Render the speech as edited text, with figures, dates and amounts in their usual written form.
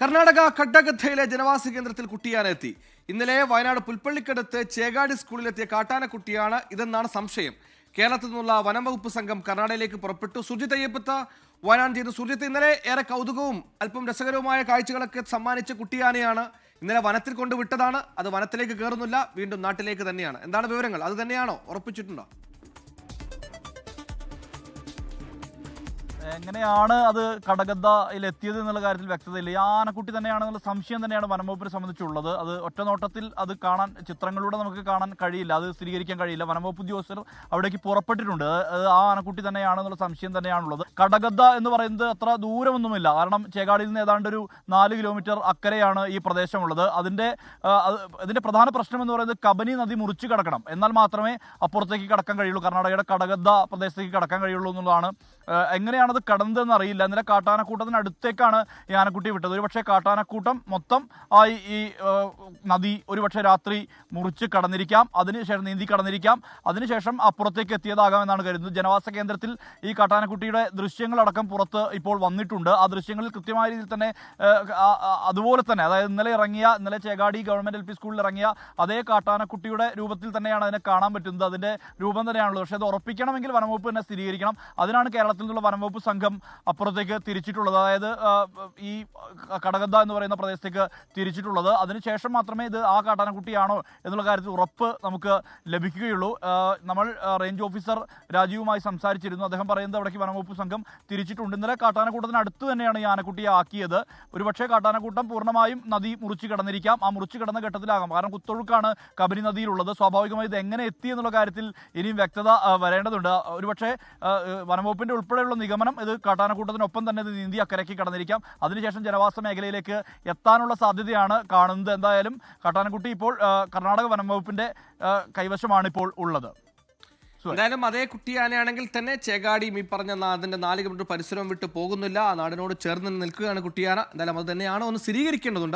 കർണാടക ഘട്ടഗദ്ധയിലെ ജനവാസ കേന്ദ്രത്തിൽ കുട്ടിയാനെത്തി. ഇന്നലെ വയനാട് പുൽപ്പള്ളിക്കടുത്ത് ചേകാടി സ്കൂളിലെത്തിയ കാട്ടാനക്കുട്ടിയാണ് ഇതെന്നാണ് സംശയം. കേരളത്തിൽ നിന്നുള്ള വനംവകുപ്പ് സംഘം കർണാടകയിലേക്ക് പുറപ്പെട്ടു. സുർജിത്ത് അയ്യപ്പത്ത് വയനാട് ചെയ്തു. സുർജിത്ത്, ഇന്നലെ ഏറെ കൗതുകവും അല്പം രസകരവുമായ കാഴ്ചകളൊക്കെ സമ്മാനിച്ച കുട്ടിയാനയാണ് ഇന്നലെ വനത്തിൽ കൊണ്ടുവിട്ടതാണ്. അത് വനത്തിലേക്ക് കയറുന്നില്ല, വീണ്ടും നാട്ടിലേക്ക് തന്നെയാണ്. എന്താണ് വിവരങ്ങൾ? അത് തന്നെയാണോ? ഉറപ്പിച്ചിട്ടുണ്ടോ? എങ്ങനെയാണ് അത് കടഗദ്ധയിൽ എത്തിയത് എന്നുള്ള കാര്യത്തിൽ വ്യക്തതയില്ല. ഈ ആനക്കുട്ടി തന്നെയാണെന്നുള്ള സംശയം തന്നെയാണ് വനംവകുപ്പിനെ സംബന്ധിച്ചുള്ളത്. അത് ഒറ്റ നോട്ടത്തിൽ അത് കാണാൻ, ചിത്രങ്ങളിലൂടെ നമുക്ക് കാണാൻ കഴിയില്ല, അത് സ്ഥിരീകരിക്കാൻ കഴിയില്ല. വനംവകുപ്പ് ഉദ്യോഗസ്ഥർ അവിടേക്ക് പുറപ്പെട്ടിട്ടുണ്ട്. അത് ആ ആനക്കുട്ടി തന്നെയാണെന്നുള്ള സംശയം തന്നെയാണുള്ളത്. കടഗദ്ധ എന്ന് പറയുന്നത് അത്ര ദൂരമൊന്നുമില്ല. കാരണം ചേകാടിയിൽ നിന്ന് ഏതാണ്ട് ഒരു 4 കിലോമീറ്റർ അക്കരെയാണ് ഈ പ്രദേശമുള്ളത്. ഇതിന്റെ പ്രധാന പ്രശ്നം എന്ന് പറയുന്നത് കബനി നദി മുറിച്ച് കടക്കണം, എന്നാൽ മാത്രമേ അപ്പുറത്തേക്ക് കടക്കാൻ കഴിയുള്ളൂ, കർണാടകയുടെ കടഗദ്ധ പ്രദേശത്തേക്ക് കടക്കാൻ കഴിയുള്ളൂ എന്നുള്ളതാണ്. എങ്ങനെയാണത് കടന്നതെന്ന് അറിയില്ല. ഇന്നലെ കാട്ടാനക്കൂട്ടത്തിനടുത്തേക്കാണ് ഈ ആനക്കുട്ടി വിട്ടത്. ഒരുപക്ഷെ കാട്ടാനക്കൂട്ടം മൊത്തം ഈ നദി ഒരുപക്ഷെ രാത്രി മുറിച്ച് കടന്നിരിക്കാം, അതിനുശേഷം നീന്തി കടന്നിരിക്കാം, അതിനുശേഷം അപ്പുറത്തേക്ക് എത്തിയതാകാം എന്നാണ് കരുതുന്നത്. ജനവാസ കേന്ദ്രത്തിൽ ഈ കാട്ടാനക്കുട്ടിയുടെ ദൃശ്യങ്ങളടക്കം പുറത്ത് ഇപ്പോൾ വന്നിട്ടുണ്ട്. ആ ദൃശ്യങ്ങളിൽ കൃത്യമായ രീതിയിൽ തന്നെ അതുപോലെ തന്നെ, അതായത് ഇന്നലെ ചേകാടി ഗവൺമെന്റ് LP സ്കൂളിൽ ഇറങ്ങിയ അതേ കാട്ടാനക്കുട്ടിയുടെ രൂപത്തിൽ തന്നെയാണ് അതിനെ കാണാൻ പറ്റുന്നത്. അതിന്റെ രൂപം തന്നെയാണുള്ളത്. പക്ഷേ അത് ഉറപ്പിക്കണമെങ്കിൽ വനംവകുപ്പ് തന്നെ സ്ഥിരീകരിക്കണം. അതിനാണ് കേരളത്തിൽ നിന്നുള്ള വനംവകുപ്പ് സംഘം അപ്പുറത്തേക്ക് തിരിച്ചിട്ടുള്ളത്, അതായത് ഈ കടഗദ്ധ എന്ന് പറയുന്ന പ്രദേശത്തേക്ക് തിരിച്ചിട്ടുള്ളത്. അതിനുശേഷം മാത്രമേ ഇത് ആ കാട്ടാനക്കുട്ടിയാണോ എന്നുള്ള കാര്യത്തിൽ ഉറപ്പ് നമുക്ക് ലഭിക്കുകയുള്ളൂ. നമ്മൾ റേഞ്ച് ഓഫീസർ രാജീവുമായി സംസാരിച്ചിരുന്നു. അദ്ദേഹം പറയുന്നത് അവിടേക്ക് വനംവകുപ്പ് സംഘം തിരിച്ചിട്ടുണ്ട്. ഇന്നലെ കാട്ടാനക്കൂട്ടത്തിന് അടുത്ത് തന്നെയാണ് ഈ ആനക്കുട്ടിയെ ആക്കിയത്. ഒരുപക്ഷെ കാട്ടാനക്കൂട്ടം പൂർണ്ണമായും നദി മുറിച്ച് കിടന്നിരിക്കാം. ആ മുറിച്ച് കിടന്ന ഘട്ടത്തിലാകാം. കാരണം കുത്തൊഴുക്കാണ് കബനി നദിയിലുള്ളത്. സ്വാഭാവികമായി ഇത് എങ്ങനെ എത്തി എന്നുള്ള കാര്യത്തിൽ ഇനിയും വ്യക്തത വരേണ്ടതുണ്ട്. ഒരുപക്ഷെ വനംവകുപ്പിന്റെ ഉൾപ്പെടെയുള്ള നിഗമനം ഇത് കാട്ടാനക്കൂട്ടത്തിനൊപ്പം തന്നെ ഇത് നീന്തി അക്കരയ്ക്ക് കടന്നിരിക്കാം. അതിനുശേഷം ജനവാസ മേഖലയിലേക്ക് എത്താനുള്ള സാധ്യതയാണ് കാണുന്നത്. എന്തായാലും കാട്ടാനക്കുട്ടി ഇപ്പോൾ കർണാടക വനംവകുപ്പിന്റെ കൈവശമാണ് ഇപ്പോൾ ഉള്ളത്. എന്തായാലും അതേ കുട്ടിയാനയാണെങ്കിൽ തന്നെ ചേകാടി ഈ പറഞ്ഞ അതിന്റെ 4 കിലോമീറ്റർ പരിസരവും വിട്ട് പോകുന്നില്ല. ആ നാടിനോട് ചേർന്ന് നിൽക്കുകയാണ് കുട്ടിയാന. എന്തായാലും അത് തന്നെയാണോ ഒന്ന് സ്ഥിരീകരിക്കേണ്ടതുണ്ട്.